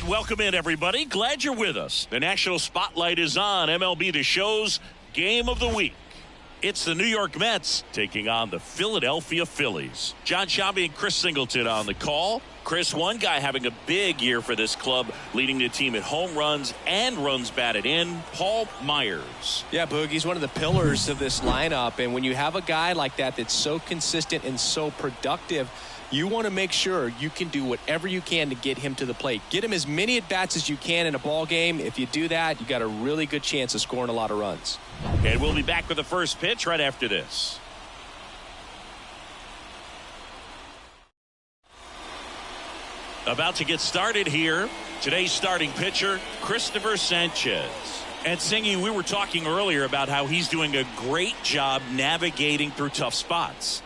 And welcome in, everybody. Glad you're with us. The national spotlight is on MLB The Show's Game of the Week. It's the New York Mets taking on the Philadelphia Phillies. John Sciambi and Chris Singleton on the call. Chris, one guy having a big year for this club, leading the team in home runs and runs batted in, Paul Myers. Yeah, Boog, he's one of the pillars of this lineup. And when you have a guy like that that's so consistent and so productive, you want to make sure you can do whatever you can to get him to the plate. Get him as many at-bats as you can in a ball game. If you do that, you got a really good chance of scoring a lot of runs. And we'll be back with the first pitch right after this. About to get started here. Today's starting pitcher, Christopher Sanchez. And Singy, we were talking earlier about how he's doing a great job navigating through tough spots.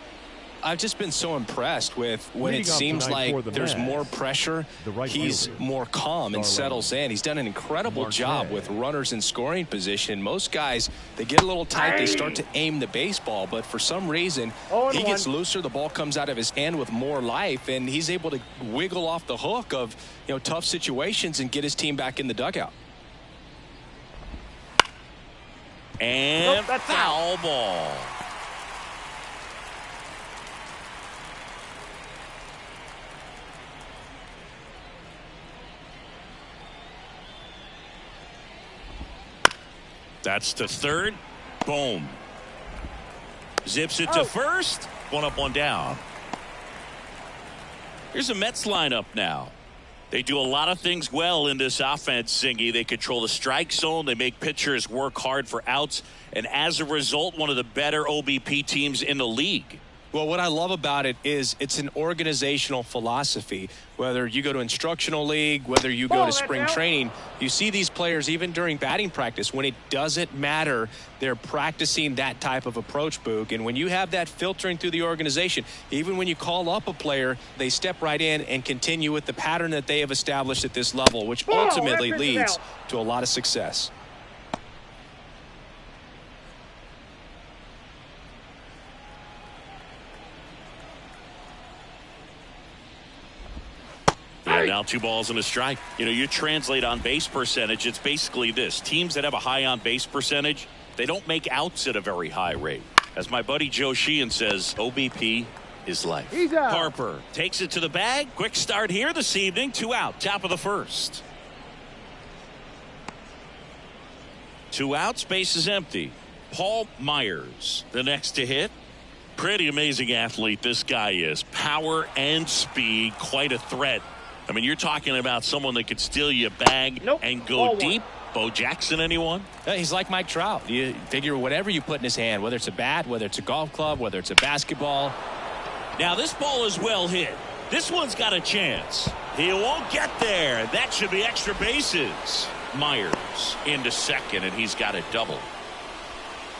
I've just been so impressed with when it seems like there's more pressure, he's more calm and settles in. He's done an incredible job with runners in scoring position. Most guys, they get a little tight, they start to aim the baseball, but for some reason, he gets looser, the ball comes out of his hand with more life, and he's able to wiggle off the hook of, tough situations and get his team back in the dugout. And foul ball. That's to third. Boom. Zips it to first. One up, one down. Here's a Mets lineup now. They do a lot of things well in this offense, Singy. They control the strike zone. They make pitchers work hard for outs. And as a result, one of the better OBP teams in the league. Well, what I love about it is it's an organizational philosophy. Whether you go to instructional league, whether you go to spring training, you see these players even during batting practice. When it doesn't matter, they're practicing that type of approach, Boog. And when you have that filtering through the organization, even when you call up a player, they step right in and continue with the pattern that they have established at this level, which ultimately leads to a lot of success. Now 2 balls and a strike. You translate on base percentage. It's basically this. Teams that have a high on base percentage, they don't make outs at a very high rate. As my buddy Joe Sheehan says, OBP is life. Harper takes it to the bag. Quick start here this evening. 2 out. Top of the first. 2 outs. Base is empty. Paul Myers, the next to hit. Pretty amazing athlete this guy is. Power and speed. Quite a threat. I mean, you're talking about someone that could steal you a bag and go deep. Bo Jackson, anyone? He's like Mike Trout. You figure whatever you put in his hand, whether it's a bat, whether it's a golf club, whether it's a basketball. Now, this ball is well hit. This one's got a chance. He won't get there. That should be extra bases. Myers into second, and he's got a double.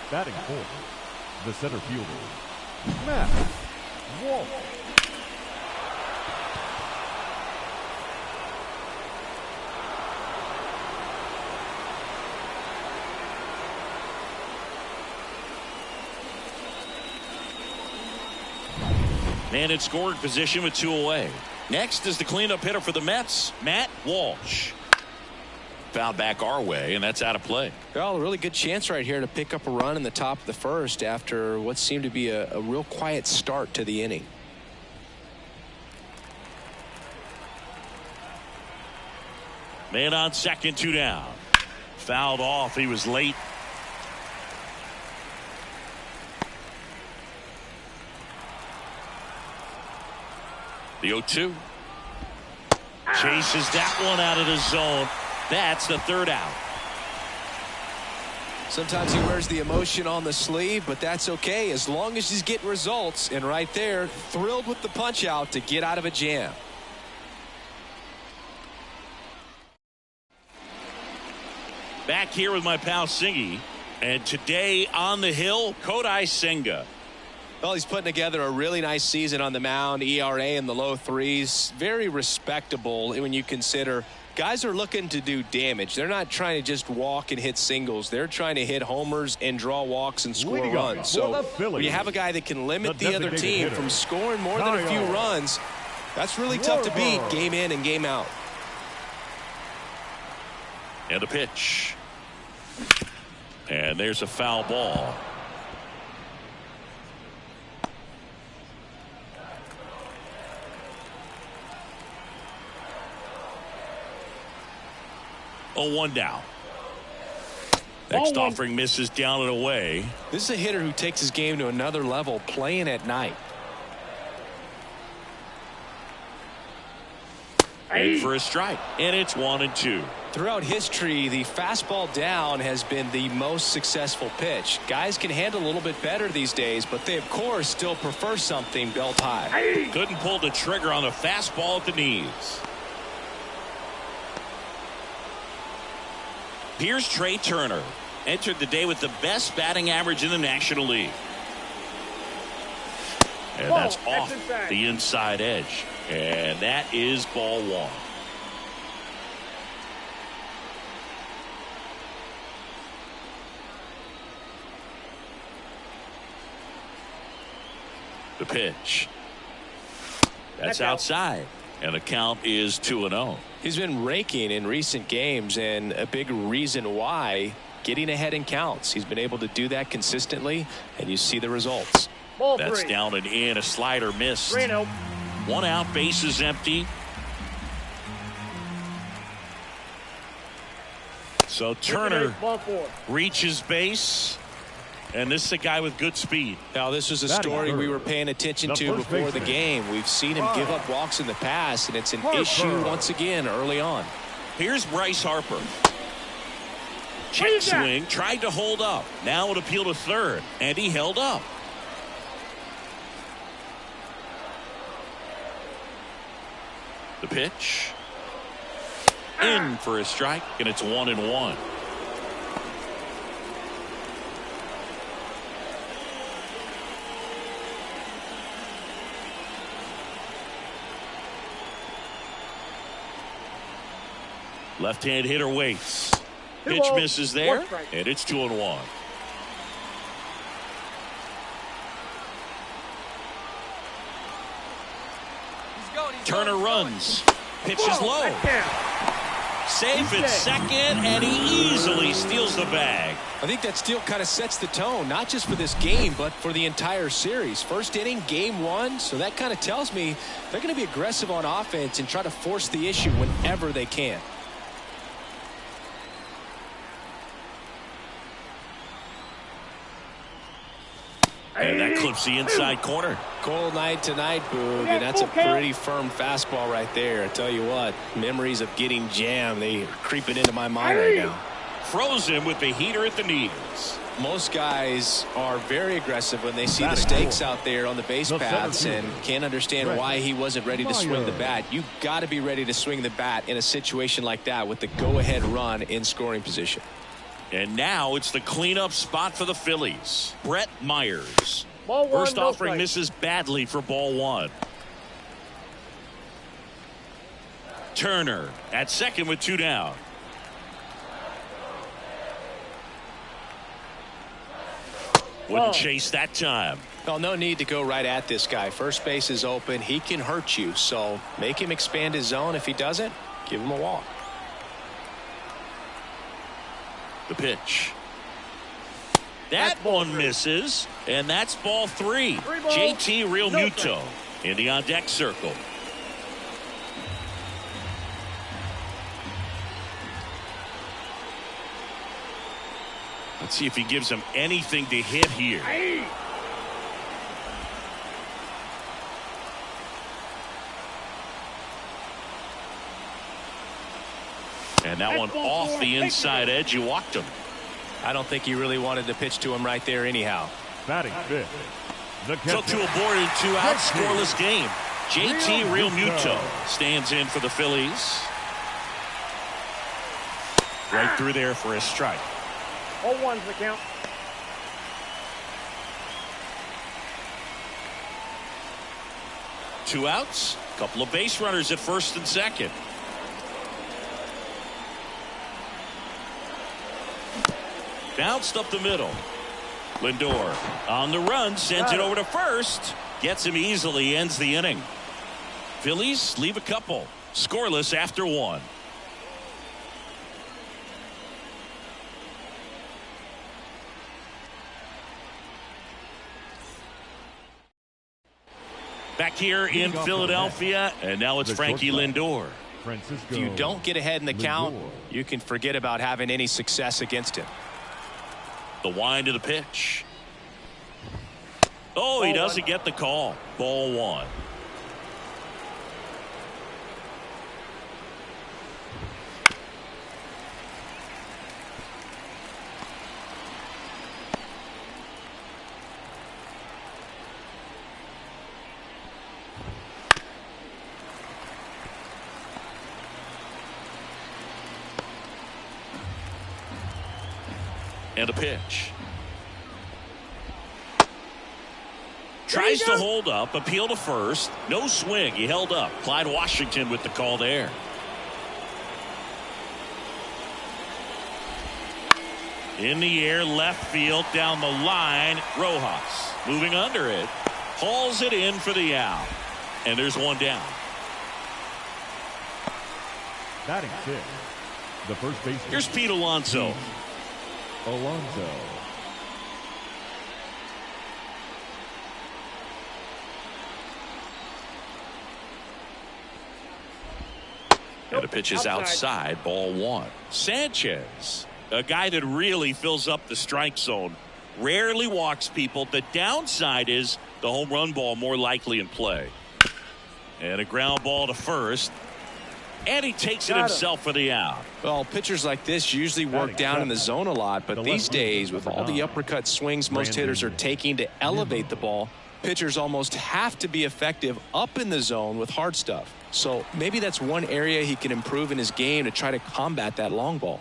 Batting fourth, the center fielder, Matt Walsh. And in scoring position with 2 away. Next is the cleanup hitter for the Mets, Matt Walsh. Foul back our way, and that's out of play. Well, a really good chance right here to pick up a run in the top of the first after what seemed to be a real quiet start to the inning. Man on second, 2 down. Fouled off. He was late. The 0-2. Chases that one out of the zone. That's the 3rd out. Sometimes he wears the emotion on the sleeve, but that's okay as long as he's getting results. And right there, thrilled with the punch out to get out of a jam. Back here with my pal Singy. And today on the hill, Kodai Senga. Well, he's putting together a really nice season on the mound. ERA in the low 3s. Very respectable when you consider guys are looking to do damage. They're not trying to just walk and hit singles. They're trying to hit homers and draw walks and score runs. So when you have a guy that can limit the other team from scoring more than a few runs, that's really tough to beat game in and game out. And a pitch. And there's a foul ball. Oh, 1 down. Next offering misses down and away. This is a hitter who takes his game to another level playing at night. In for a strike. And it's 1-2. Throughout history, the fastball down has been the most successful pitch. Guys can handle a little bit better these days, but they, of course, still prefer something belt high. Couldn't pull the trigger on the fastball at the knees. Here's Trey Turner. Entered the day with the best batting average in the National League. And that's off the inside edge. And that is ball 1. The pitch. That's outside. And the count is 2-0. He's been raking in recent games, and a big reason why, getting ahead in counts. He's been able to do that consistently, and you see the results. That's down and in. A slider missed. 1 out, bases empty. So Turner reaches base. And this is a guy with good speed. Now, this was a story we were paying attention to before the game. We've seen him give up walks in the past, and it's an issue once again early on. Here's Bryce Harper. Check swing, tried to hold up. Now it appeal to third, and he held up. The pitch. In for a strike, and it's 1-1. Left-hand hitter waits. Pitch misses there, and it's 2-1. Turner runs. Pitch is low. Safe at second, and he easily steals the bag. I think that steal kind of sets the tone, not just for this game, but for the entire series. First inning, game 1, so that kind of tells me they're going to be aggressive on offense and try to force the issue whenever they can. And that clips the inside corner. Cold night tonight, Boog, and that's a pretty firm fastball right there. I tell you what, memories of getting jammed, they are creeping into my mind right now. Froze him with the heater at the knees. Most guys are very aggressive when they see the stakes out there on the base paths and can't understand why he wasn't ready to swing the bat. You've got to be ready to swing the bat in a situation like that with the go-ahead run in scoring position. And now it's the cleanup spot for the Phillies. Brett Myers. First offering misses badly for ball 1. Turner at second with 2 down. Wouldn't chase that time. Well, no need to go right at this guy. First base is open. He can hurt you. So make him expand his zone. If he doesn't, give him a walk. The pitch. That one misses, and that's ball 3. JT Realmuto in the on-deck circle. Let's see if he gives him anything to hit here. And that one off the inside edge. You walked him. I don't think he really wanted to pitch to him right there anyhow. Batting fifth. So 2 aboard and 2 out, scoreless game. JT Realmuto stands in for the Phillies. Right through there for a strike. 0-1's the count. Two outs. Couple of base runners at first and second. Bounced up the middle. Lindor on the run, sends it over to first. Gets him easily, ends the inning. Phillies leave a couple. Scoreless after 1. Back here in Philadelphia, and now it's Frankie Lindor. If you don't get ahead in the count, you can forget about having any success against him. The wind of the pitch. Oh, he doesn't get the call. Ball one. And a pitch. Tries to hold up, appeal to first. No swing. He held up. Clyde Washington with the call there. In the air, left field, down the line. Rojas moving under it. Hauls it in for the out. And there's one down. Batting six, the first baseman. Here's Pete Alonso. Alonso. And the pitch is outside. Ball one. Sanchez, a guy that really fills up the strike zone. Rarely walks people. The downside is the home run ball more likely in play. And a ground ball to first. And he takes it himself for the out. Well, pitchers like this usually work down in the zone a lot, but these days, with all the uppercut swings most hitters are taking to elevate the ball, pitchers almost have to be effective up in the zone with hard stuff. So maybe that's one area he can improve in his game to try to combat that long ball.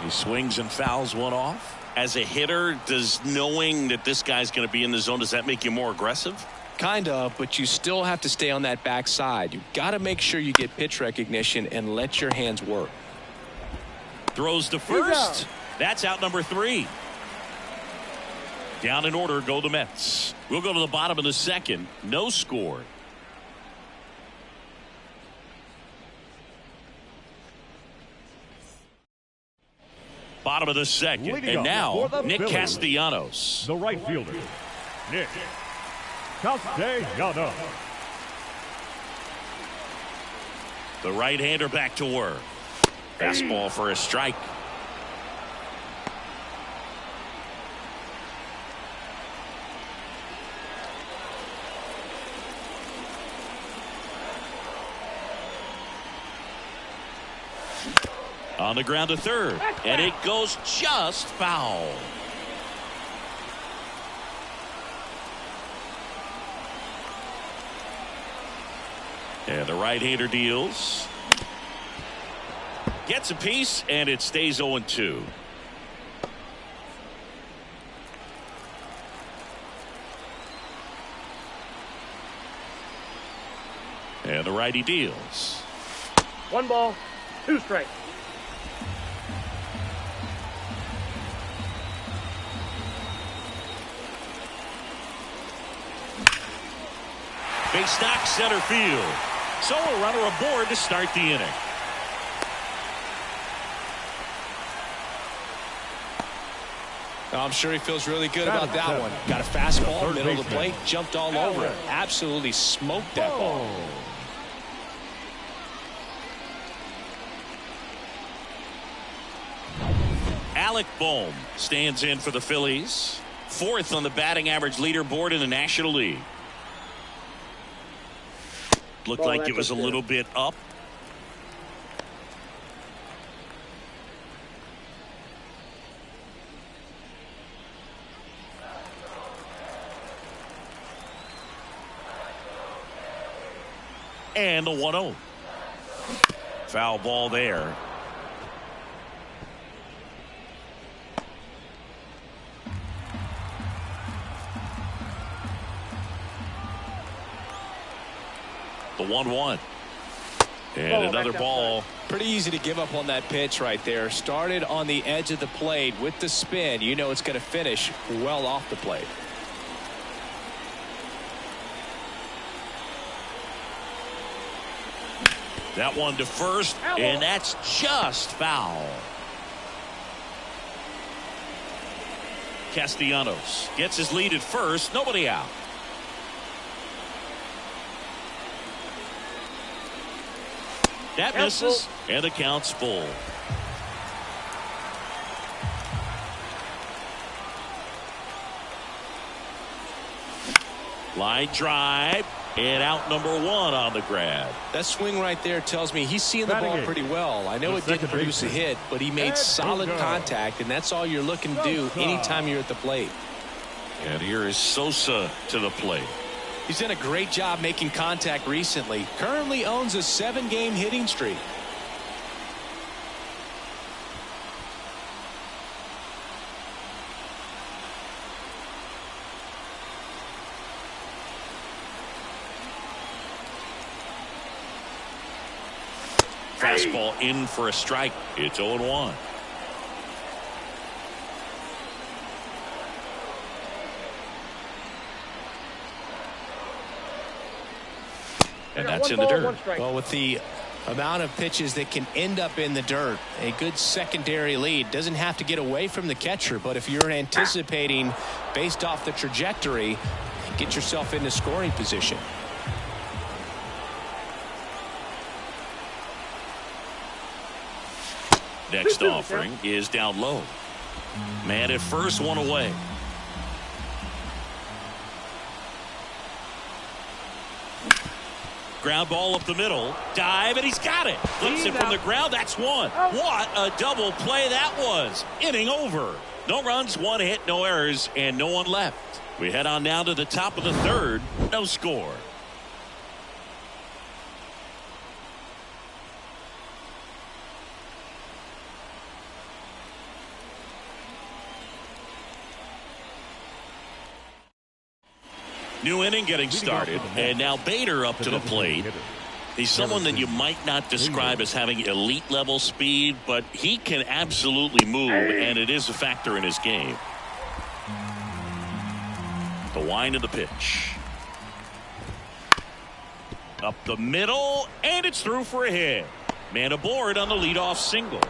He swings and fouls one off. As a hitter, does knowing that this guy's going to be in the zone, does that make you more aggressive? Kind of, but you still have to stay on that backside. You've got to make sure you get pitch recognition and let your hands work. Throws to first. That's out number 3. Down in order go the Mets. We'll go to the bottom of the second. No score. Bottom of the second. And now Nick Phillies, Castellanos. the right fielder, Nick Castellanos. The right-hander back to work. Fastball for a strike. On the ground to third, and it goes just foul. And the right-hander deals. Gets a piece, and it stays 0-2. And the righty deals. 1 ball, 2 strikes. Base knock center field. So a runner aboard to start the inning. I'm sure he feels really good about that one. Got a fastball, middle of the plate, jumped all over it. Absolutely smoked that ball. Alec Bohm stands in for the Phillies. 4th on the batting average leaderboard in the National League. Looked like it was a little bit up. And the 1-0. Foul ball there. The 1-1. And another ball. Pretty easy to give up on that pitch right there. Started on the edge of the plate with the spin. You know it's going to finish well off the plate. That one to first, and that's just foul. Castellanos gets his lead at first. Nobody out. That misses, and the count's full. Line drive, and out number 1 on the grab. That swing right there tells me he's seeing the ball pretty well. I know it didn't produce a hit, but he made solid contact, and that's all you're looking to do anytime you're at the plate. And here is Sosa to the plate. He's done a great job making contact recently. Currently owns a 7-game hitting streak. Fastball in for a strike. It's 0-1. And that's in the dirt. Well, with the amount of pitches that can end up in the dirt, a good secondary lead. Doesn't have to get away from the catcher, but if you're anticipating based off the trajectory, get yourself into scoring position. Next offering is down low. Man at first, 1 away. Ground ball up the middle. Dive, and he's got it. Flips it from the ground. That's 1. What a double play that was. Inning over. No runs, 1 hit, no errors, and no one left. We head on down to the top of the 3rd. No score. New inning getting started, and now Bader up to the plate. He's someone that you might not describe as having elite level speed, but he can absolutely move, and it is a factor in his game. The wind of the pitch. Up the middle, and it's through for a hit. Man aboard on the leadoff single.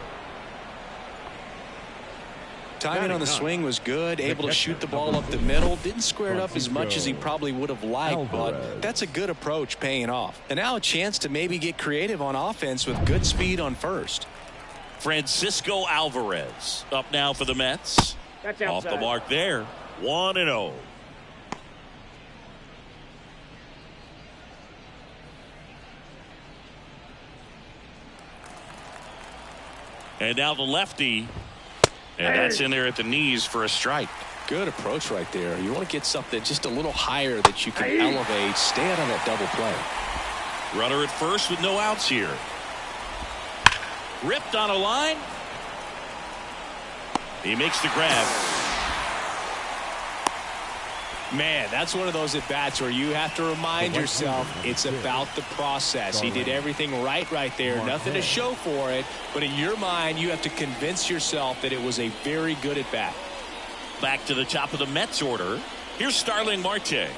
Timing on the swing was good, able to shoot the ball up the middle. Didn't square it up as much as he probably would have liked, but that's a good approach paying off. And now a chance to maybe get creative on offense with good speed on first. Francisco Alvarez up now for the Mets. Off the mark there. 1-0. And now the lefty. And that's in there at the knees for a strike. Good approach right there. You want to get something just a little higher that you can elevate. Stay out on that double play. Runner at first with no outs here. Ripped on a line. He makes the grab. Man, that's one of those at-bats where you have to remind yourself it's about the process. He did everything right there. Nothing to show for it. But in your mind, you have to convince yourself that it was a very good at-bat. Back to the top of the Mets order. Here's Starling Marte.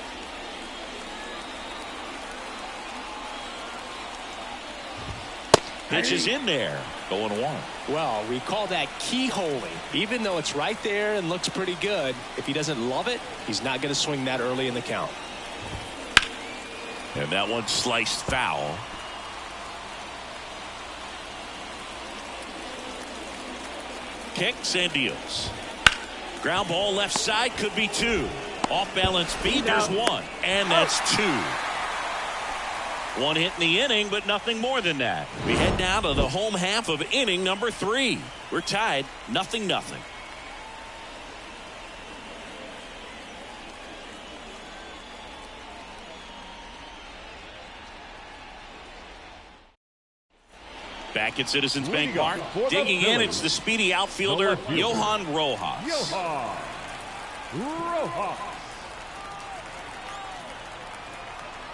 Pitch is in there. 0-1. Well, we call that keyholing. Even though it's right there and looks pretty good, if he doesn't love it, he's not going to swing that early in the count. And that one sliced foul. Kicks and deals. Ground ball left side, could be 2. Off balance speed, there's 1. And that's 2. 1 hit in the inning, but nothing more than that. We head now to the home half of inning number 3. We're tied 0-0. Back at Citizens Bank Park, digging in, it's the speedy outfielder, Johan Rojas.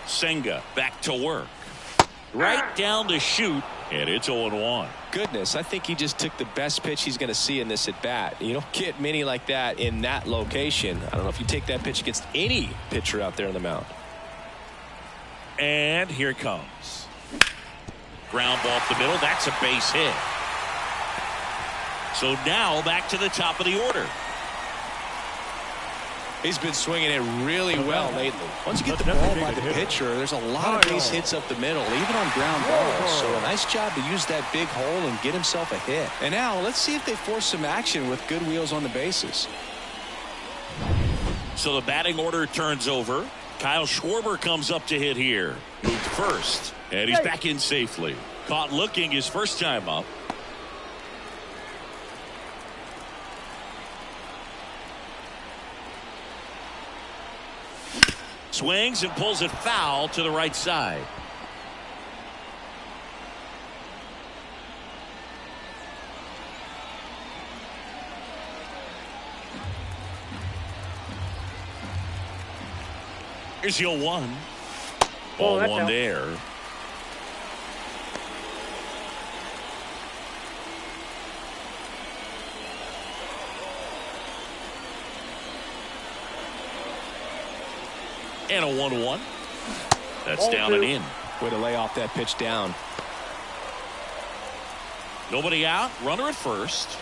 Senga back to work. Right down the chute, and it's 0-1. Goodness, I think he just took the best pitch he's going to see in this at-bat. You don't get many like that in that location. I don't know if you take that pitch against any pitcher out there on the mound. And here it comes. Ground ball up the middle. That's a base hit. So now back to the top of the order. He's been swinging it really well lately. Once you get the ball by the pitcher, there's a lot of base hits up the middle, even on ground balls. So a nice job to use that big hole and get himself a hit. And now let's see if they force some action with good wheels on the bases. So the batting order turns over. Kyle Schwarber comes up to hit here. Moved first, and he's back in safely. Caught looking his first time up. Swings and pulls it foul to the right side. Here's your 1. Ball one there. And a 1-1. That's down and in. Way to lay off that pitch down. Nobody out. Runner at first.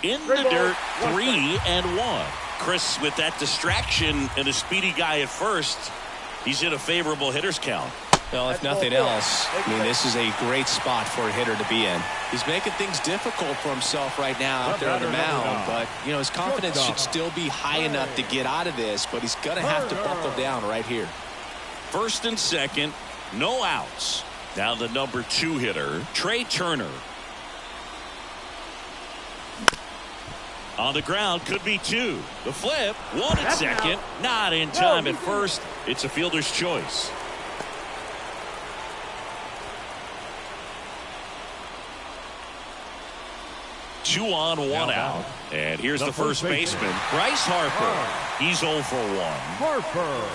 In the dirt, 3-1. Chris, with that distraction and a speedy guy at first, he's in a favorable hitter's count. Well, if nothing else, I mean, this is a great spot for a hitter to be in. He's making things difficult for himself right now out there on the mound, but, you know, his confidence should still be high enough to get out of this, but he's going to have to buckle down right here. First and second, no outs. Now the number 2 hitter, Trey Turner. On the ground, could be 2. The flip, 1 at second, not in time at first. It's a fielder's choice. Two on, 1 out. And here's the first baseman, Bryce Harper. He's 0 for 1. Harper.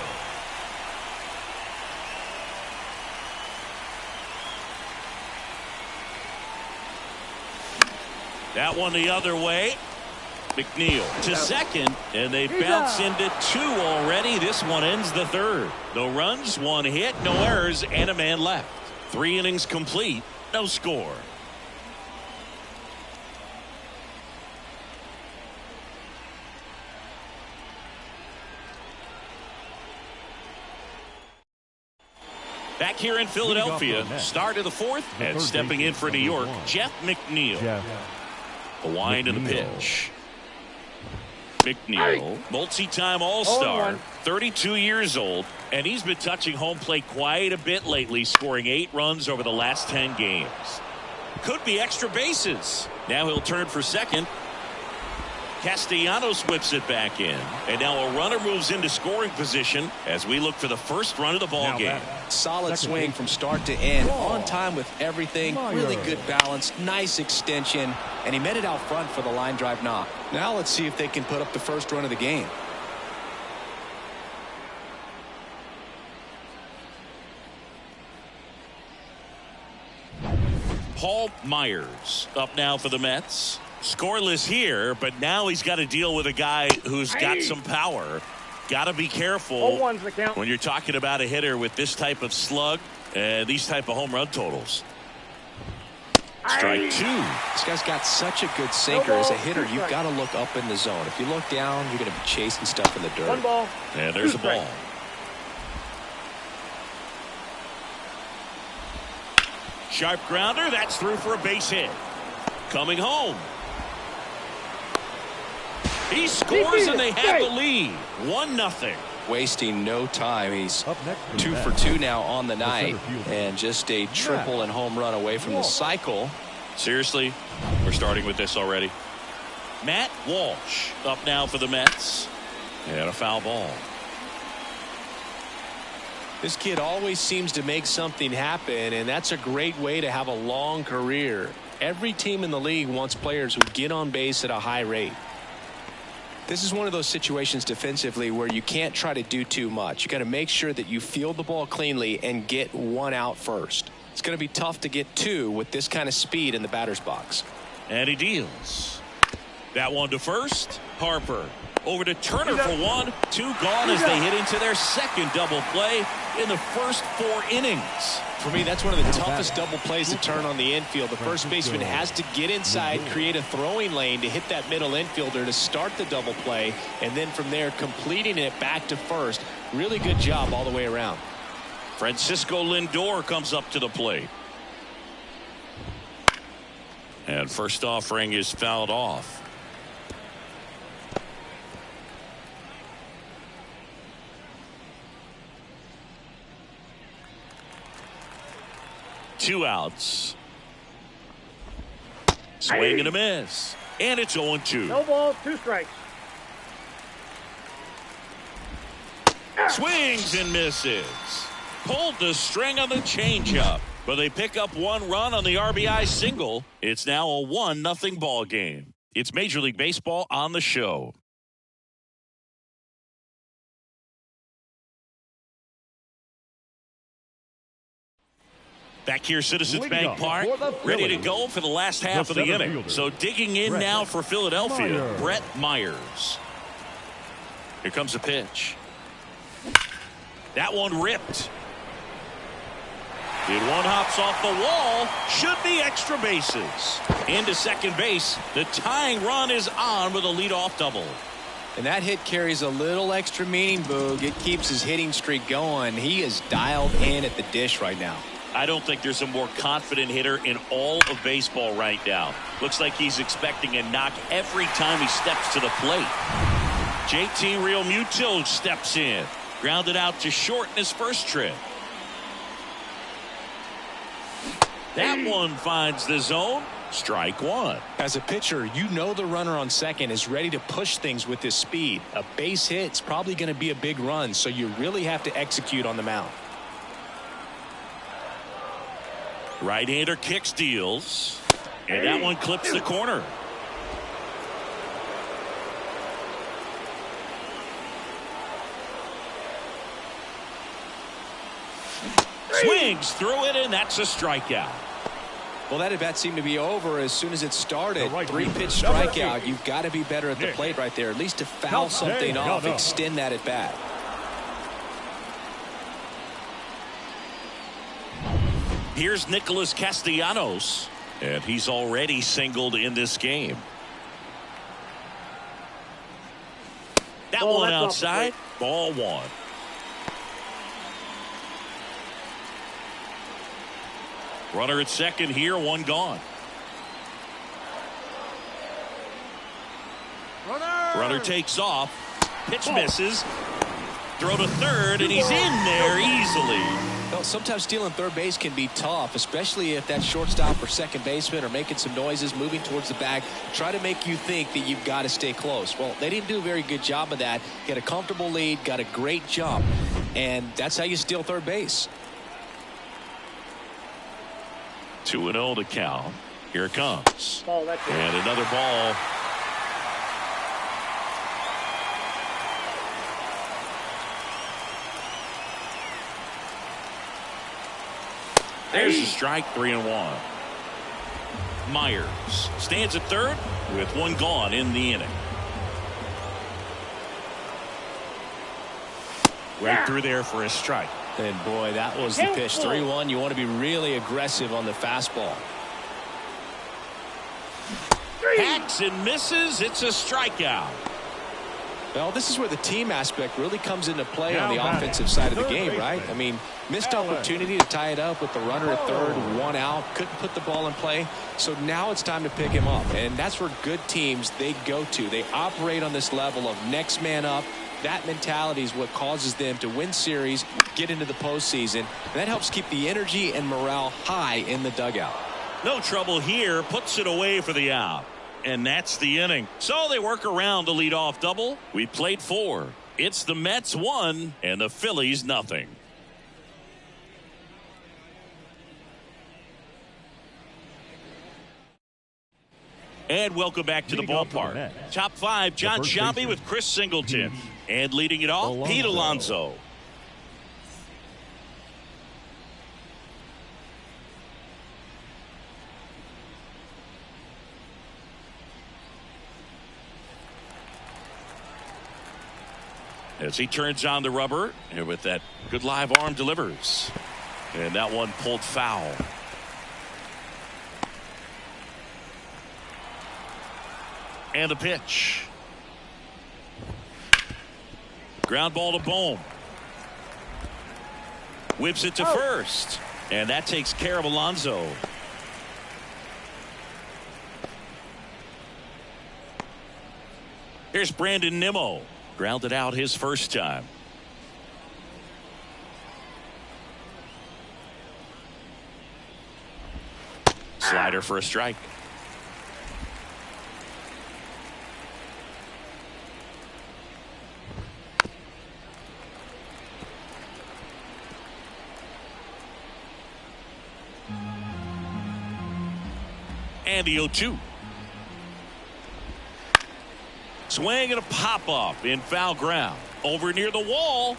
That one the other way. McNeil to second, and they bounce into 2 already. This one ends the 3rd. No runs, 1 hit, no errors, and a man left. 3 innings complete, no score. Back here in Philadelphia, start of the 4th, and stepping in for New York, Jeff McNeil. The wind and the pitch. McNeil, multi-time All-Star, 32 years old, and he's been touching home plate quite a bit lately, scoring 8 runs over the last 10 games. Could be extra bases. Now he'll turn for second. Castellanos whips it back in, and now a runner moves into scoring position as we look for the first run of the ball game. Solid swing from start to end, on time with everything, really good balance, nice extension, and he met it out front for the line drive knock. Now let's see if they can put up the first run of the game. Paul Myers up now for the Mets. Scoreless here, but now he's got to deal with a guy who's got some power. Got to be careful when you're talking about a hitter with this type of slug and these type of home run totals. Strike 2. This guy's got such a good sinker. As a hitter, you've got to look up in the zone. If you look down, you're going to be chasing stuff in the dirt. 1 ball. And there's a ball. Sharp grounder. That's through for a base hit. Coming home. He scores and they have the lead. 1-0. Wasting no time. He's 2 for 2 now on the night, and just a triple and home run away from the cycle. Seriously, we're starting with this already. Matt Walsh up now for the Mets, and a foul ball. This kid always seems to make something happen, and that's a great way to have a long career. Every team in the league wants players who get on base at a high rate. This is one of those situations defensively where you can't try to do too much. You got to make sure that you field the ball cleanly and get 1 out first. It's going to be tough to get 2 with this kind of speed in the batter's box. And he deals. That one to first. Harper over to Turner for 1. 2 gone as they hit into their second double play. in the first 4 innings. For me, that's one of the toughest double plays to turn on the infield. The first baseman has to get inside, create a throwing lane to hit that middle infielder to start the double play, and then from there completing it back to first. Really good job all the way around. Francisco Lindor comes up to the plate. And first offering is fouled off. Two outs. Swing and a miss. And it's 0-2. No ball, 2 strikes. Swings and misses. Pulled the string on the changeup. But they pick up 1 run on the RBI single. It's now a 1-0 ball game. It's Major League Baseball on the show. Back here, Citizens Bank Park, ready to go for the last half of the inning. So digging in now for Philadelphia, Brett Myers. Here comes a pitch. That one ripped. It one hops off the wall. Should be extra bases. Into second base. The tying run is on with a leadoff double. And that hit carries a little extra meaning, Boog. It keeps his hitting streak going. He is dialed in at the dish right now. I don't think there's a more confident hitter in all of baseball right now. Looks like he's expecting a knock every time he steps to the plate. JT Realmuto steps in. Grounded out to short in his first trip. That one finds the zone. Strike one. As a pitcher, you know the runner on second is ready to push things with his speed. A base hit's probably going to be a big run, so you really have to execute on the mound. Right-hander kick steals. And that one clips the corner. Swings through it, and that's a strikeout. Well, that at-bat seemed to be over as soon as it started. 3-pitch strikeout. You've got to be better at the plate right there, at least to foul something off, extend that at-bat. Here's Nicholas Castellanos, and he's already singled in this game. That one outside, ball one. Runner at second here, one gone. Runner takes off. Pitch misses. Throw to third, and he's in there easily. Well, sometimes stealing third base can be tough, especially if that shortstop or second baseman are making some noises, moving towards the bag, try to make you think that you've got to stay close. Well, they didn't do a very good job of that. Get a comfortable lead, got a great jump, and that's how you steal third base. 2-0 to count. Here it comes. And another ball. There's a strike, 3-1. Myers stands at third with one gone in the inning. Right through there for a strike. And boy, that was the pitch. 3-1. You want to be really aggressive on the fastball. Hacks and misses. It's a strikeout. Well, this is where the team aspect really comes into play on the offensive side of the game, right? I mean, missed opportunity to tie it up with the runner at third, one out, couldn't put the ball in play. So now it's time to pick him up. And that's where good teams, they go to. They operate on this level of next man up. That mentality is what causes them to win series, get into the postseason. And that helps keep the energy and morale high in the dugout. No trouble here. Puts it away for the out. And that's the inning. So they work around the leadoff double. We played 4. It's the Mets 1 and the Phillies nothing. And welcome back to the ballpark. Top 5, John Sciambi with Chris Singleton. And leading it off, Pete Alonso. As he turns on the rubber, and with that good live arm delivers. And that one pulled foul. And the pitch. Ground ball to Bohm. Whips it to first. And that takes care of Alonso. Here's Brandon Nimmo. Grounded out his first time. Slider for a strike. And the 0-2. Swing and a pop-up in foul ground. Over near the wall.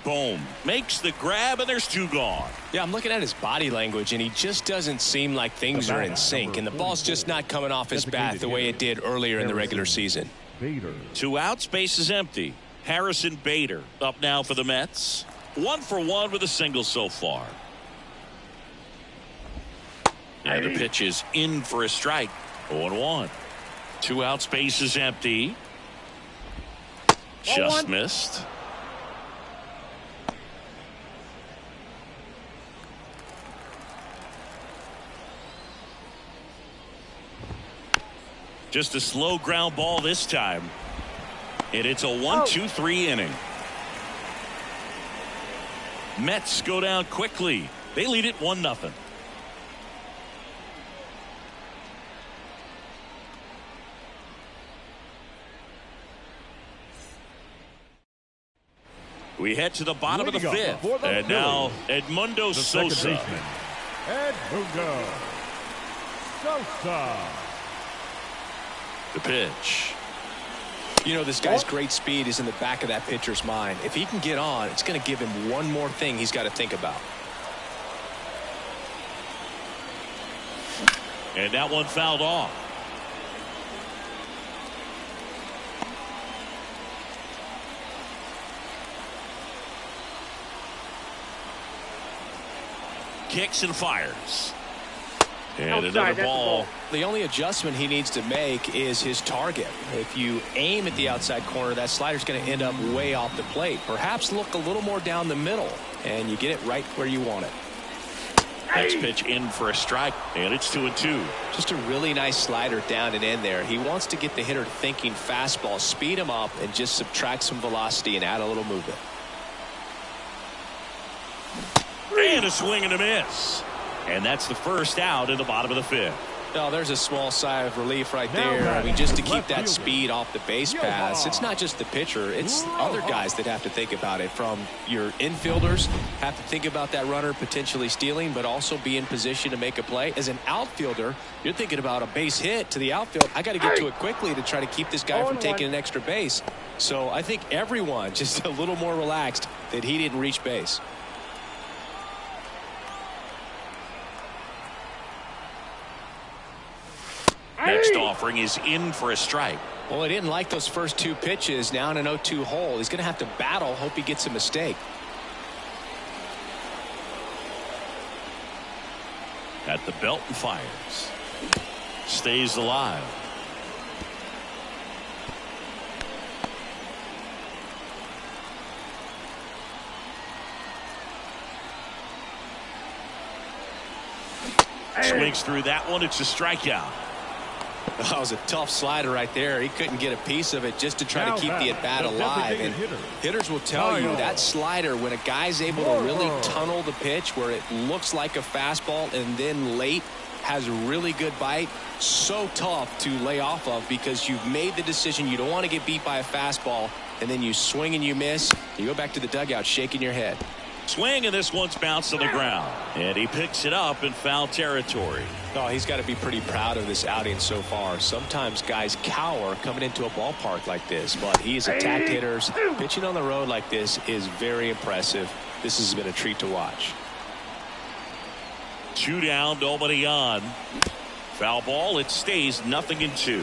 Boom. Makes the grab, and there's two gone. Yeah, I'm looking at his body language, and he just doesn't seem like things are in sync, and the ball's just not coming off his bat the way it did earlier in the regular season. Two outs, base is empty. Harrison Bader up now for the Mets. 1 for 1 with a single so far. And the pitch is in for a strike. 0-1. 2 outs, base is empty. Just missed. Just a slow ground ball this time. And it's a 1-2-3 inning. Mets go down quickly. They lead it 1-0. We head to the bottom of the fifth. And now Edmundo Sosa. Edmundo Sosa. The pitch. You know, this guy's great speed is in the back of that pitcher's mind. If he can get on, it's going to give him one more thing he's got to think about. And that one fouled off. Kicks and fires. And another ball. The only adjustment he needs to make is his target. If you aim at the outside corner, that slider's going to end up way off the plate. Perhaps look a little more down the middle, and you get it right where you want it. Next pitch in for a strike, and it's 2-2. Just a really nice slider down and in there. He wants to get the hitter thinking fastball, speed him up, and just subtract some velocity and add a little movement. And a swing and a miss. And that's the first out in the bottom of the fifth. No, there's a small sigh of relief right there. I mean, just to keep that speed off the base paths. It's not just the pitcher. It's other guys that have to think about it. From your infielders have to think about that runner potentially stealing, but also be in position to make a play. As an outfielder, you're thinking about a base hit to the outfield. I got to get to it quickly to try to keep this guy from taking an extra base. So I think everyone just a little more relaxed that he didn't reach base. Next offering is in for a strike. Well, he didn't like those first two pitches. Now in an 0-2 hole, he's going to have to battle. Hope he gets a mistake. At the belt and fires. Stays alive. Swings through that one. It's a strikeout. That was a tough slider right there. He couldn't get a piece of it just to try to keep the at-bat alive. And hitters will tell you that slider, when a guy's able to really tunnel the pitch where it looks like a fastball and then late has a really good bite, so tough to lay off of because you've made the decision you don't want to get beat by a fastball, and then you swing and you miss. You go back to the dugout shaking your head. Swing, and this one's bounced on the ground. And he picks it up in foul territory. Oh, he's got to be pretty proud of this outing so far. Sometimes guys cower coming into a ballpark like this, but he's attacked hitters. Pitching on the road like this is very impressive. This has been a treat to watch. 2 down, nobody on. Foul ball, it stays 0-2.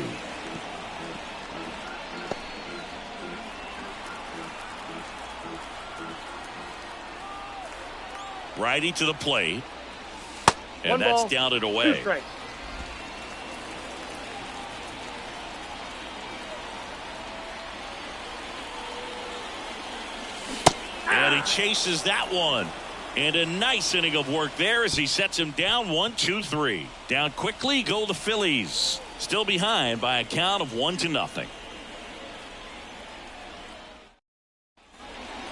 Righty to the plate. And One that's ball, down and 2 away. strikes. And he chases that one. And a nice inning of work there as he sets him down 1-2-3. Down quickly go the Phillies. Still behind by a count of 1-0.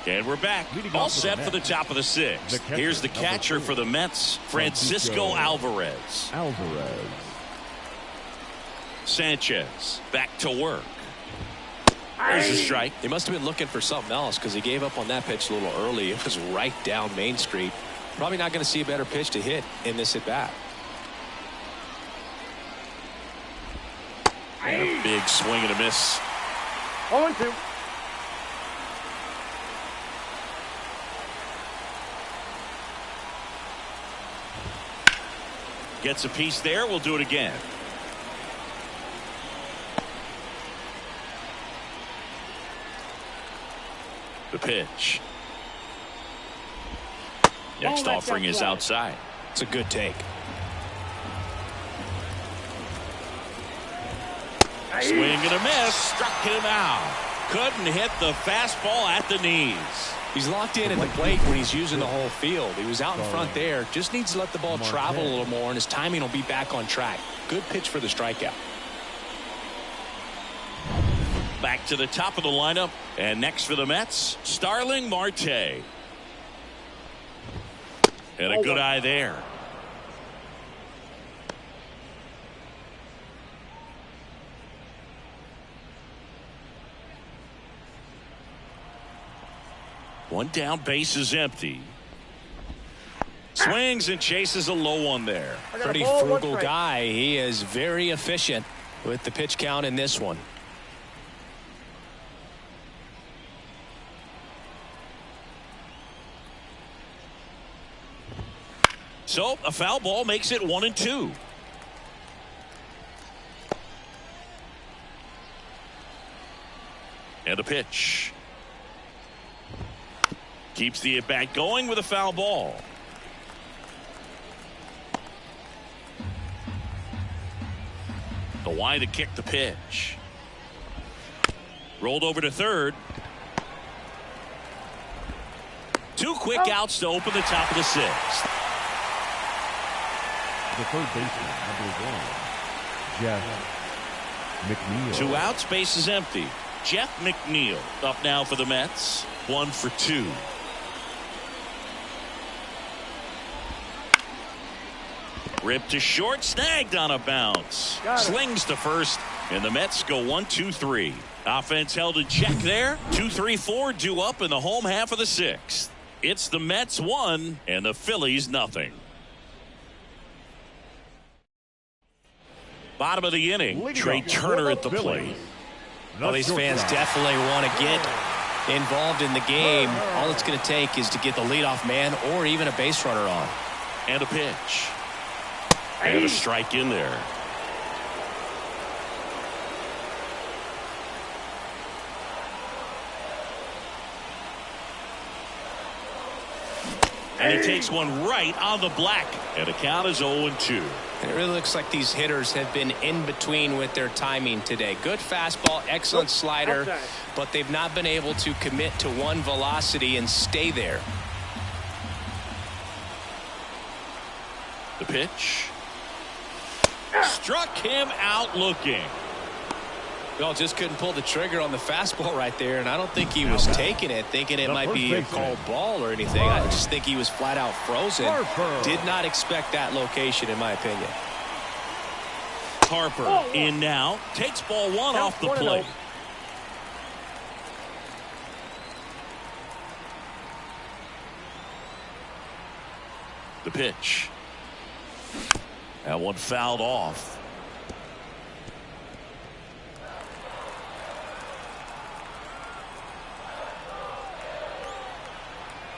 And we're back. All set for the top of the sixth. Here's the catcher for the Mets, Francisco Alvarez. Sanchez back to work. There's a strike. He must have been looking for something else because he gave up on that pitch a little early. It was right down Main Street. Probably not going to see a better pitch to hit in this at bat. And a big swing and a miss. 0-2. Gets a piece there. We'll do it again. The pitch. Next offering is outside. It's a good take. Swing and a miss. Struck him out. Couldn't hit the fastball at the knees. He's locked in at the plate when he's using the whole field. He was out in front there. Just needs to let the ball travel a little more, and his timing will be back on track. Good pitch for the strikeout. Back to the top of the lineup. And next for the Mets, Starling Marte. And a good eye there. One down, base is empty. Swings and chases a low one there. Pretty frugal guy. He is very efficient with the pitch count in this one. So a foul ball makes it 1-2. And a pitch. Keeps the at-bat going with a foul ball. The wide to kick the pitch. Rolled over to third. Two quick outs to open the top of the sixth. The third baseman, number 1, Jeff McNeil. 2 outs, base is empty. Jeff McNeil up now for the Mets. 1 for 2. Ripped to short, snagged on a bounce. Slings to first, and the Mets go 1-2-3. Offense held in check there. 2-3-4 due up in the home half of the sixth. It's the Mets 1 and the Phillies nothing. Bottom of the inning, Trey Turner at the plate. Well, these fans definitely want to get involved in the game. All it's going to take is to get the leadoff man or even a base runner on. And a pitch. And a strike in there. And he takes one right on the black. And the count is 0-2. It really looks like these hitters have been in between with their timing today. Good fastball, excellent slider, but they've not been able to commit to one velocity and stay there. The pitch. Struck him out looking. Well, just couldn't pull the trigger on the fastball right there, and I don't think he was taking it, thinking it might be a called ball or anything. I just think he was flat out frozen. Did not expect that location, in my opinion. Harper in now. Takes ball 1 off the plate. The pitch. That one fouled off.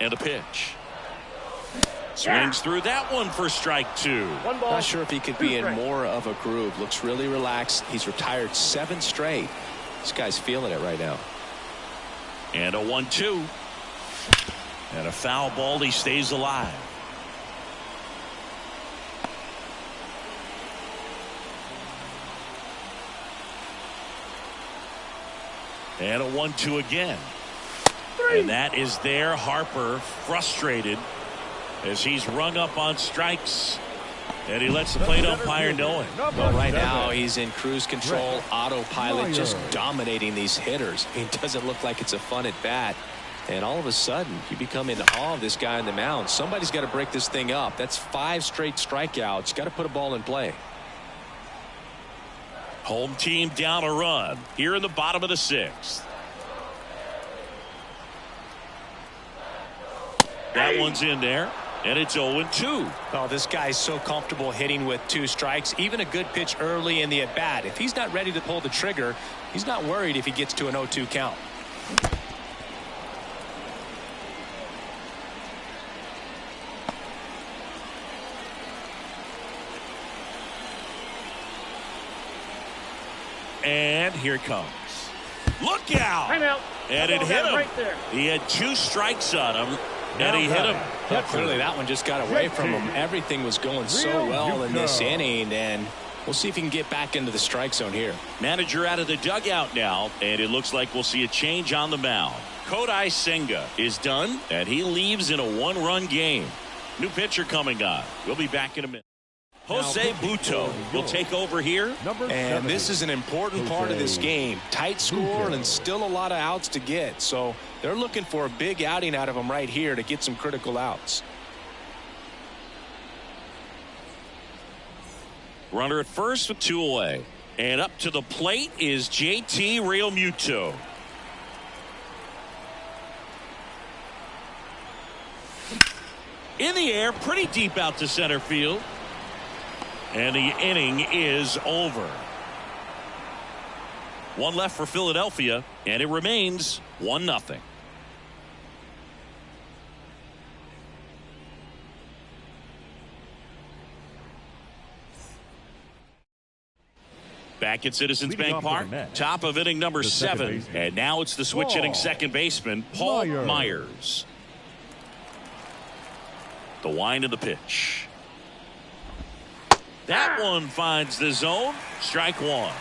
And a pitch. Swings through that one for strike 2. Not sure if he could be in more of a groove. Looks really relaxed. He's retired 7 straight. This guy's feeling it right now. And a 1-2. And a foul ball. He stays alive. And a 1-2 again. And that is there. Harper frustrated as he's rung up on strikes. And he lets the plate umpire know it. Well, right now he's in cruise control, autopilot, just dominating these hitters. It doesn't look like it's a fun at bat. And all of a sudden, you become in awe of this guy on the mound. Somebody's got to break this thing up. That's 5 straight strikeouts. Got to put a ball in play. Home team down a run here in the bottom of the 6th. That one's in there. And it's 0-2. Oh, this guy's so comfortable hitting with 2 strikes. Even a good pitch early in the at-bat. If he's not ready to pull the trigger, he's not worried if he gets to an 0-2 count. And here it comes. Look out! Timeout. And it hit him. Right there. He had 2 strikes on him, and he hit him. Well, clearly that one just got away from him. Everything was going so well in this inning, and we'll see if he can get back into the strike zone here. Manager out of the dugout now, and it looks like we'll see a change on the mound. Kodai Senga is done, and he leaves in a 1-run game. New pitcher coming on. We'll be back in a minute. Jose Butto will take over here. And this is an important part of this game. Tight score and still a lot of outs to get. So they're looking for a big outing out of him right here to get some critical outs. Runner at first with 2 away. And up to the plate is JT Realmuto. In the air, pretty deep out to center field. And the inning is over. 1 left for Philadelphia, and it remains 1-0. Back at Citizens Bank Park, top of inning number 7, and now it's the switch hitting second baseman, Paul Myers. The wind of the pitch. That one finds the zone. Strike 1.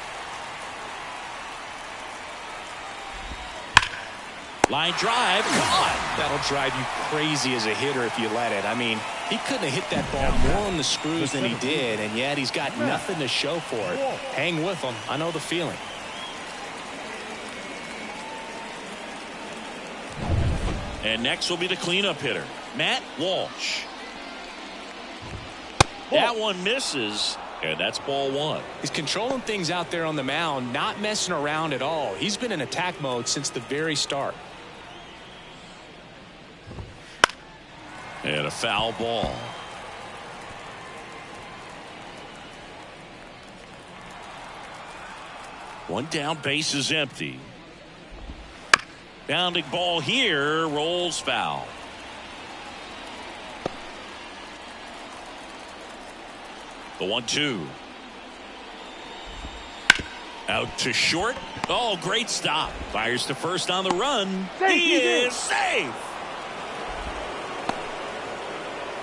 Line drive. Caught. That'll drive you crazy as a hitter if you let it. I mean, he couldn't have hit that ball more on the screws than he did, and yet he's got nothing to show for it. Hang with him. I know the feeling. And next will be the cleanup hitter, Matt Walsh. That one misses, and that's ball 1. He's controlling things out there on the mound, not messing around at all. He's been in attack mode since the very start. And a foul ball. One down, base is empty. Bounding ball here, rolls foul. The 1-2. Out to short. Oh, great stop. Fires to first on the run. He is safe.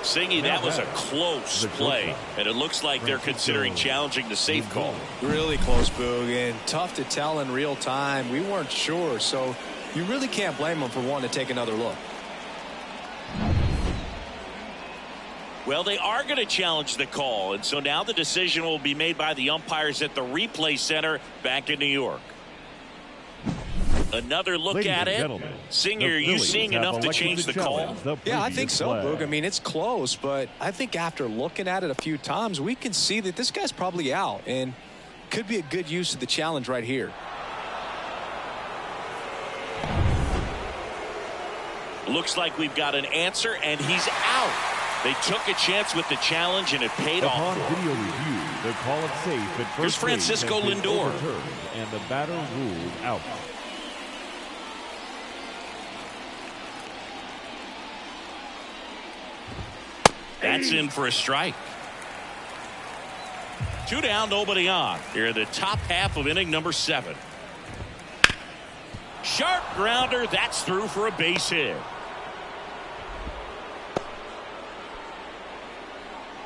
Singy, that was a close play, and it looks like they're considering challenging the safe call. Really close, Boog, and tough to tell in real time. We weren't sure, so you really can't blame them for wanting to take another look. Well, they are going to challenge the call, and so now the decision will be made by the umpires at the replay center back in New York. Another look at it. Singer, are you seeing enough to change the call? Yeah, I think so, Boog. I mean, it's close, but I think after looking at it a few times, we can see that this guy's probably out, and could be a good use of the challenge right here. Looks like we've got an answer, and he's out. They took a chance with the challenge, and it paid off. Upon video review, they call it safe at first. Here's Francisco base has been Lindor. overturned, and the batter ruled out. That's in for a strike. 2 down, nobody on. Here, the top half of inning number 7. Sharp grounder. That's through for a base hit.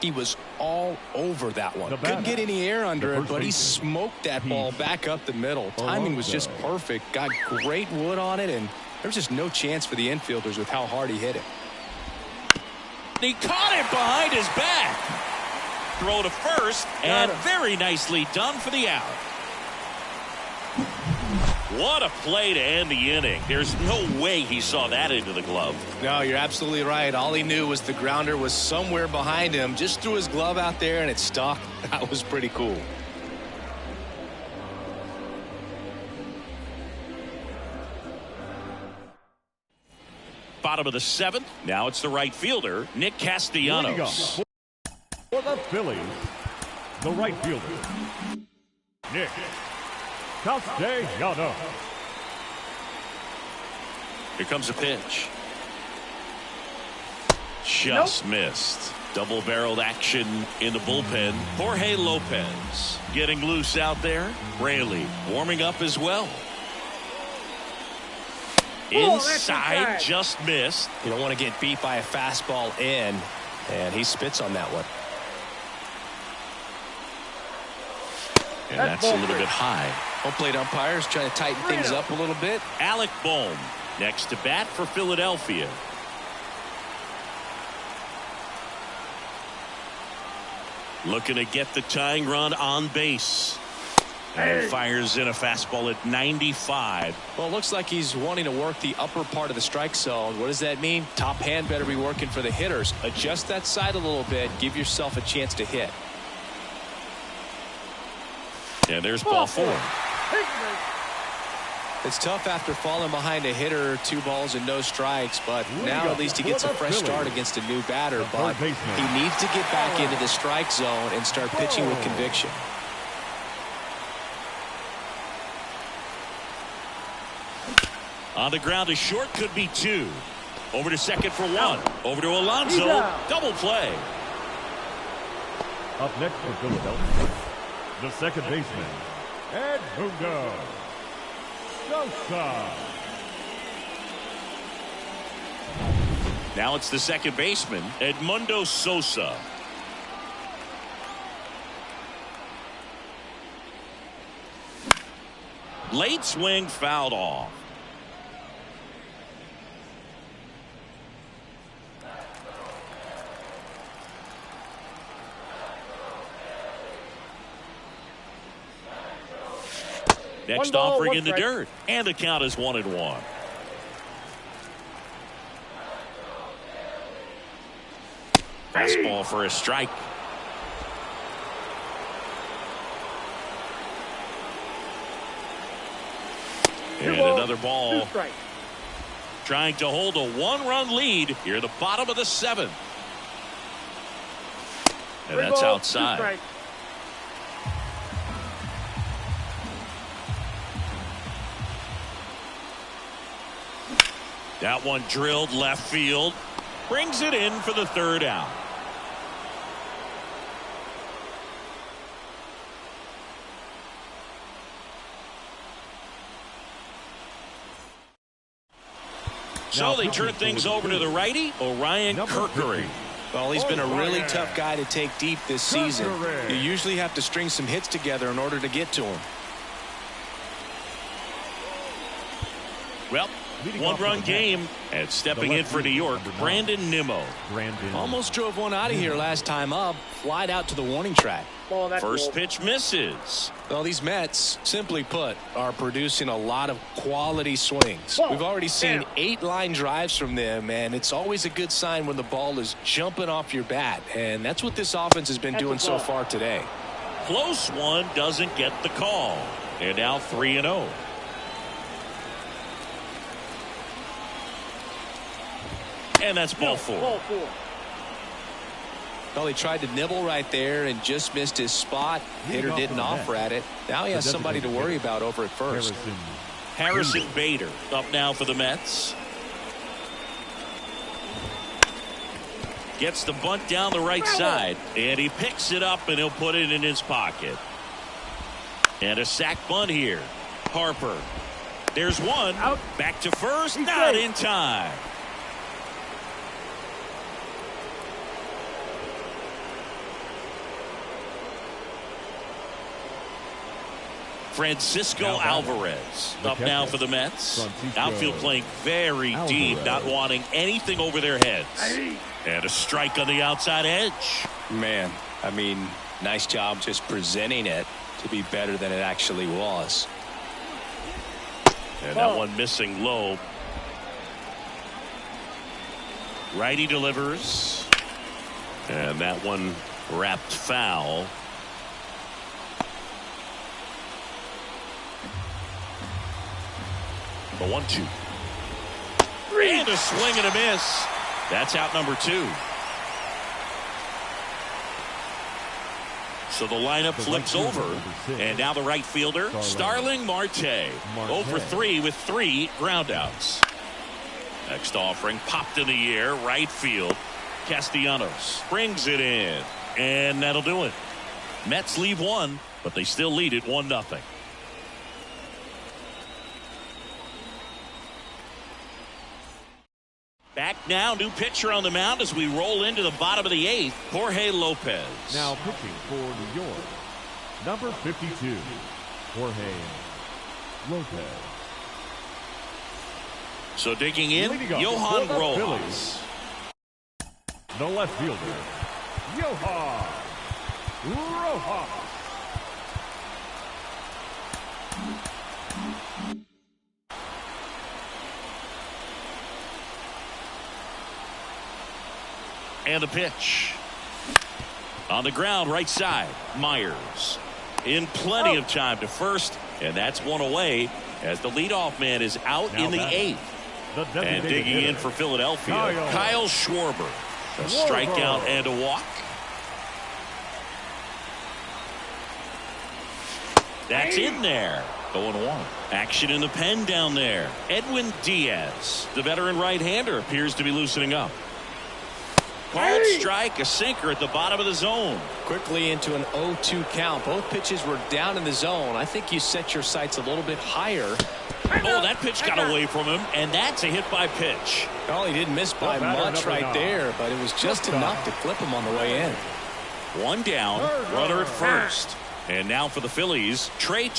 He was all over that one. Couldn't get any air under it, but he smoked that ball back up the middle. Timing was just perfect. Got great wood on it, and there's just no chance for the infielders with how hard he hit it. He caught it behind his back. Throw to first, and very nicely done for the out. What a play to end the inning. There's no way he saw that into the glove. No, you're absolutely right. All he knew was the grounder was somewhere behind him. Just threw his glove out there, and it stuck. That was pretty cool. Bottom of the 7th. Now it's the right fielder, Nick Castellanos. For the Phillies, the right fielder, Nick Castellanos. Here comes a pitch. Just missed. Double-barreled action in the bullpen. Jorge Lopez getting loose out there. Raley warming up as well. Inside, just missed. You don't want to get beat by a fastball in, and he spits on that one. And that's a little bit high. Home plate umpires trying to tighten things up a little bit. Alec Bohm next to bat for Philadelphia. Looking to get the tying run on base. And fires in a fastball at 95. Well, it looks like he's wanting to work the upper part of the strike zone. What does that mean? Top hand better be working for the hitters. Adjust that side a little bit. Give yourself a chance to hit. And there's ball 4. It's tough after falling behind a hitter, 2 balls and no strikes, but now at least he gets a fresh start against a new batter. But he needs to get back into the strike zone and start pitching with conviction. On the ground to short, could be 2. Over to second for 1. Over to Alonso. Double play. Up next for Philadelphia, the second baseman, Edmundo Sosa. Now it's the second baseman, Edmundo Sosa. Late swing fouled off. Next offering in the dirt, and the count is 1-1. Fastball for a strike. And another ball. Trying to hold a 1-run lead here at the bottom of the 7th. And that's outside. That one drilled left field. Brings it in for the 3rd out. So they turn things over to the righty, Orion Kirkery. Well, he's been a really tough guy to take deep this season. You usually have to string some hits together in order to get to him. Well, 1-run game, and stepping in for New York, Brandon Nimmo. Almost drove one out of here last time up. Flied out to the warning track. First pitch misses. Well, these Mets, simply put, are producing a lot of quality swings. We've already seen 8 line drives from them, and it's always a good sign when the ball is jumping off your bat. And that's what this offense has been doing so far today. Close one, doesn't get the call. And now 3-0. And that's ball 4. Well, he tried to nibble right there and just missed his spot. Hitter didn't offer at it. Now he has somebody to worry about over at first. Harrison Bader up now for the Mets. Gets the bunt down the right side, and he picks it up, and he'll put it in his pocket. And a sac bunt here. Harper. There's one. Out. Back to first. Not in time. Francisco Alvarez up now for the Mets. Outfield playing very deep, not wanting anything over their heads. And a strike on the outside edge. Man, I mean, nice job just presenting it to be better than it actually was. And that one missing low. Righty delivers. And that one wrapped foul. The 1-2. And a swing and a miss. That's out number 2. So the lineup flips over. And now the right fielder, Starling Marte. 0 for 3 with 3 groundouts. Next offering popped in the air, right field. Castellanos brings it in. And that'll do it. Mets leave 1, but they still lead it 1-0. Back now, new pitcher on the mound as we roll into the bottom of the 8th, Jorge Lopez. Now pitching for New York, number 52, Jorge Lopez. So digging in, Johan Rojas. The left fielder, Johan Rojas. And the pitch. On the ground, right side, Myers. In plenty of time to first, and that's one away as the leadoff man is out in the 8th. And digging in for Philadelphia, Kyle Schwarber. A strikeout and a walk. That's in there. 0-1. Action in the pen down there. Edwin Diaz, the veteran right-hander, appears to be loosening up. Called strike, a sinker at the bottom of the zone. Quickly into an 0-2 count. Both pitches were down in the zone. I think you set your sights a little bit higher. Oh, that pitch got away from him, and that's a hit by pitch. Well, he didn't miss by much right there, but it was just enough to flip him on the way in. 1 down, runner at first. And now for the Phillies, Trey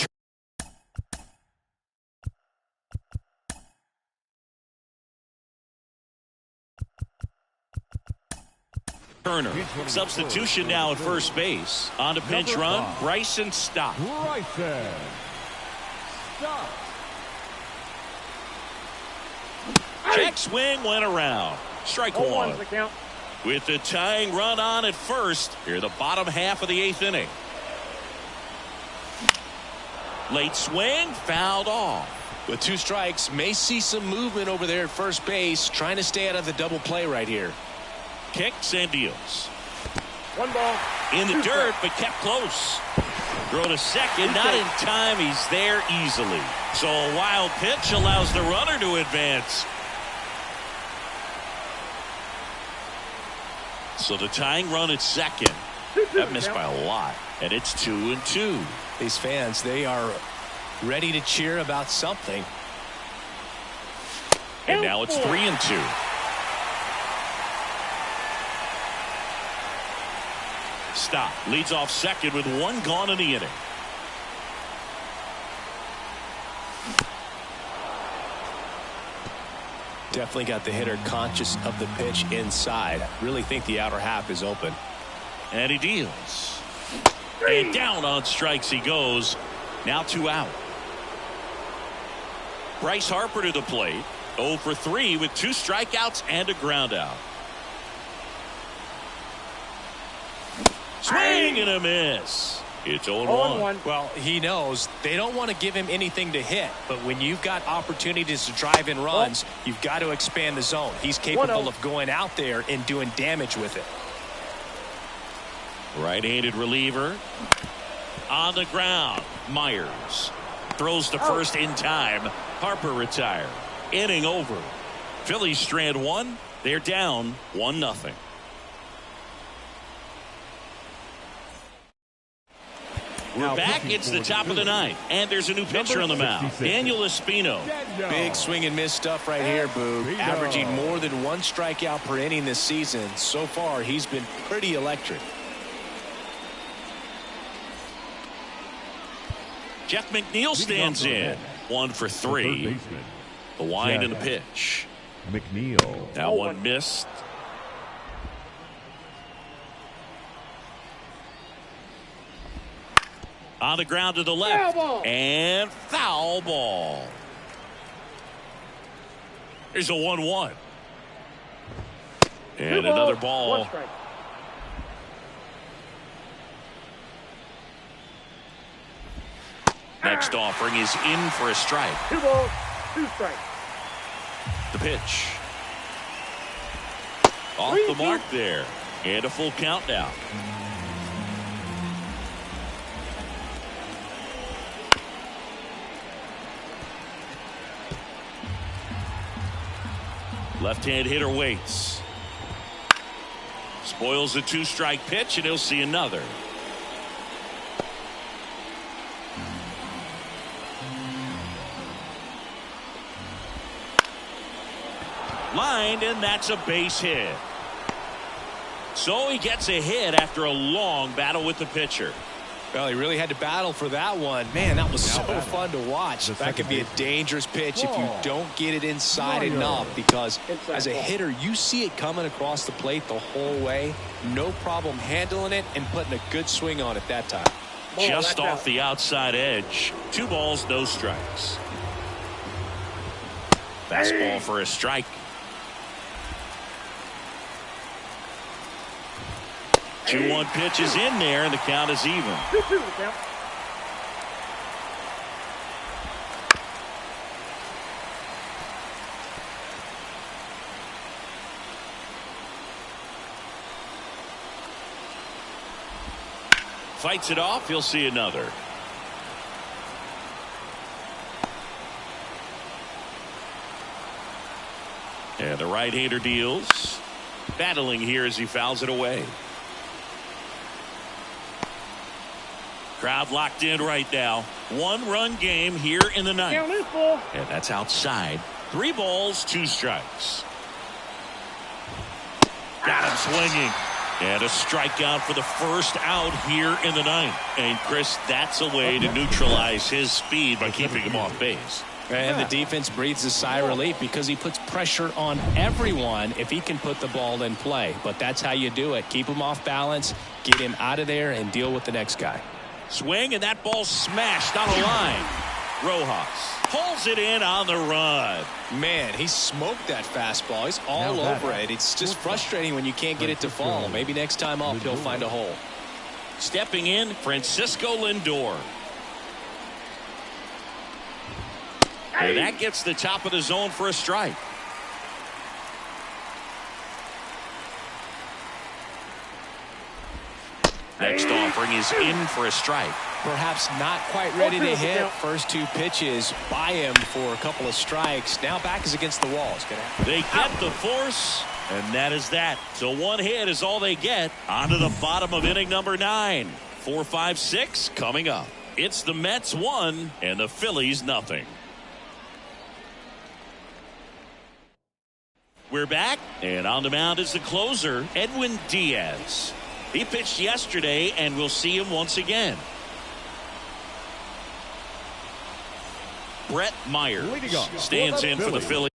Turner. Substitution now at first base. On to pinch run, Bryson Stott. Bryson Stott. Check swing went around. Strike 1. With the tying run on at first, here the bottom half of the 8th inning. Late swing, fouled off. With 2 strikes, may see some movement over there at first base, trying to stay out of the double play right here. Kicks and deals. 1 ball. In the dirt, but kept close. Throw to second, not in time. He's there easily. So a wild pitch allows the runner to advance. So the tying run at second. That missed by a lot. And it's 2-2. These fans, they are ready to cheer about something. And now it's 3-2. Stop. Leads off second with 1 gone in the inning. Definitely got the hitter conscious of the pitch inside. Really think the outer half is open. And he deals. And down on strikes he goes. Now 2 out. Bryce Harper to the plate. 0 for 3 with 2 strikeouts and a ground out. Swing and a miss. It's 0-1. Well, he knows they don't want to give him anything to hit, but when you've got opportunities to drive in runs, you've got to expand the zone. He's capable of going out there and doing damage with it. Right-handed reliever. On the ground, Myers throws to first in time. Harper retired. Inning over. Phillies strand 1. They're down 1-0. We're back. It's the top of the 9th, and there's a new pitcher on the mound. Daniel Espino. Big swing and miss stuff right here, Boog. Averaging more than 1 strikeout per inning this season. So far, he's been pretty electric. Jeff McNeil stands in. 1 for 3. The wind and the pitch. McNeil. That one missed. On the ground to the left. And foul ball. Here's a 1-1. And another ball. Next offering is in for a strike. 2 balls, 2 strikes. The pitch. Off the mark there. And a full count now. Left-hand hitter waits. Spoils the 2-strike pitch, and he'll see another. Lined, and that's a base hit. So he gets a hit after a long battle with the pitcher. Well, he really had to battle for that one. Man, that was so fun to watch. That could be a dangerous pitch if you don't get it inside enough, because as a hitter, you see it coming across the plate the whole way. No problem handling it and putting a good swing on it that time. Just off the outside edge. 2 balls, no strikes. Fastball for a strike. 2-1 pitch is in there, and the count is even. 2-2 the count. Fights it off. He'll see another. And the right-hander deals. Battling here as he fouls it away. Crowd locked in right now. 1-run game here in the 9th. And that's outside. 3 balls, 2 strikes. Got him swinging. And a strikeout for the first out here in the 9th. And Chris, that's a way to neutralize his speed by keeping him off base. And the defense breathes a sigh of relief because he puts pressure on everyone if he can put the ball in play. But that's how you do it. Keep him off balance, get him out of there, and deal with the next guy. Swing, and that ball smashed on the line. Rojas pulls it in on the run. Man, he smoked that fastball. He's all over it. It's just frustrating when you can't get it to fall. Maybe next time up he'll find a hole. Stepping in, Francisco Lindor. And that gets the top of the zone for a strike. Next offering is in for a strike. Perhaps not quite ready to hit. First 2 pitches by him for a couple of strikes. Now back is against the wall. They get the force, and that is that. So 1 hit is all they get. On to the bottom of inning number 9. 4, 5, 6 coming up. It's the Mets 1 and the Phillies nothing. We're back, and on the mound is the closer, Edwin Diaz. He pitched yesterday, and we'll see him once again. Brett Myers stands in for the Phillies.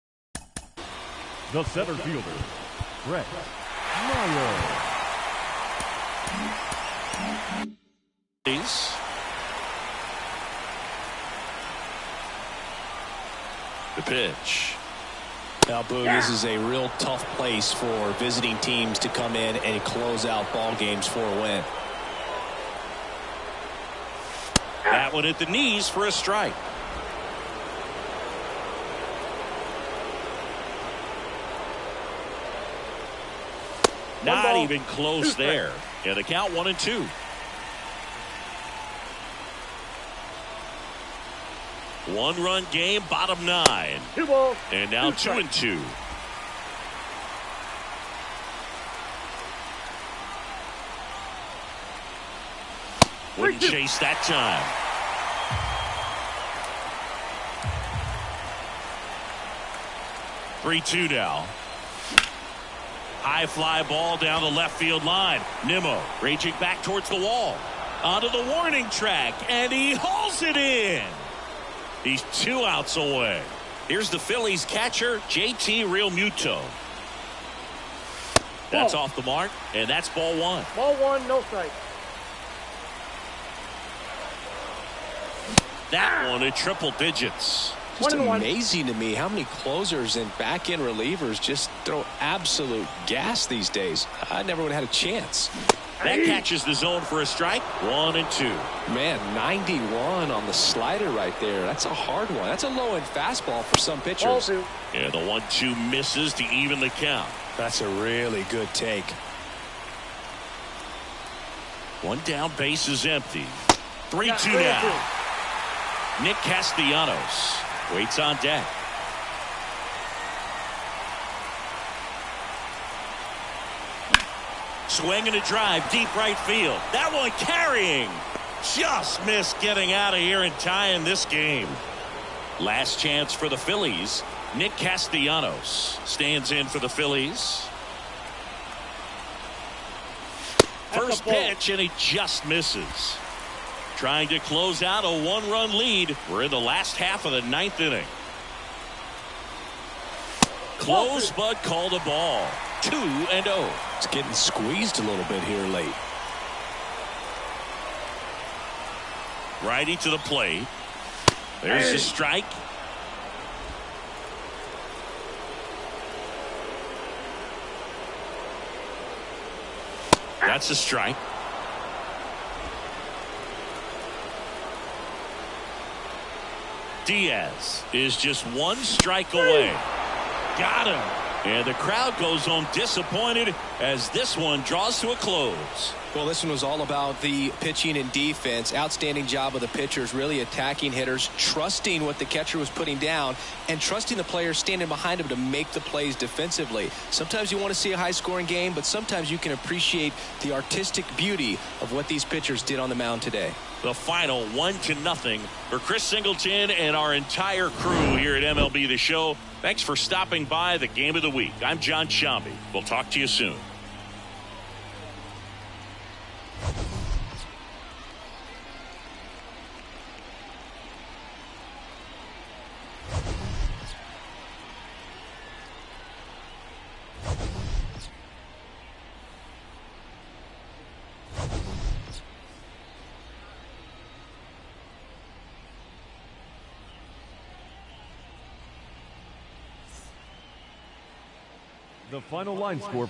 The center fielder, Brett Myers. The pitch. Now, Boog, this is a real tough place for visiting teams to come in and close out ball games for a win. That one at the knees for a strike. Not even close there. Yeah, the count 1-2. 1-run game, bottom 9. 2 balls. And now 2-2. Wouldn't chase that time. Three-2 now. High fly ball down the left field line. Nimmo raging back towards the wall. Onto the warning track, and he hauls it in. He's 2 outs away. Here's the Phillies catcher, JT Realmuto. That's off the mark, and that's ball 1. Ball 1, no strike. That one at triple digits. Just amazing to me how many closers and back-end relievers just throw absolute gas these days. I never would have had a chance. That catches the zone for a strike. 1 and 2. Man, 91 on the slider right there. That's a hard one. That's a low-end fastball for some pitchers. Ball 2. Yeah, the 1-2 misses to even the count. That's a really good take. 1 down, base is empty. 3-2 now. Nick Castellanos waits on deck. Swing and a drive, deep right field. That one carrying. Just missed getting out of here and tying this game. Last chance for the Phillies. Nick Castellanos stands in for the Phillies. First pitch, and he just misses. Trying to close out a 1-run lead. We're in the last half of the 9th inning. Close, but called a ball. 2-0. It's getting squeezed a little bit here late. Righty to the plate. There's the strike. That's a strike. Diaz is just 1 strike away. Got him. And the crowd goes home disappointed as this one draws to a close. Well, this one was all about the pitching and defense. Outstanding job of the pitchers, really attacking hitters, trusting what the catcher was putting down, and trusting the players standing behind him to make the plays defensively. Sometimes you want to see a high-scoring game, but sometimes you can appreciate the artistic beauty of what these pitchers did on the mound today. The final 1-0 for Chris Singleton and our entire crew here at MLB The Show. Thanks for stopping by the Game of the Week. I'm John Shambi. We'll talk to you soon. The final line score.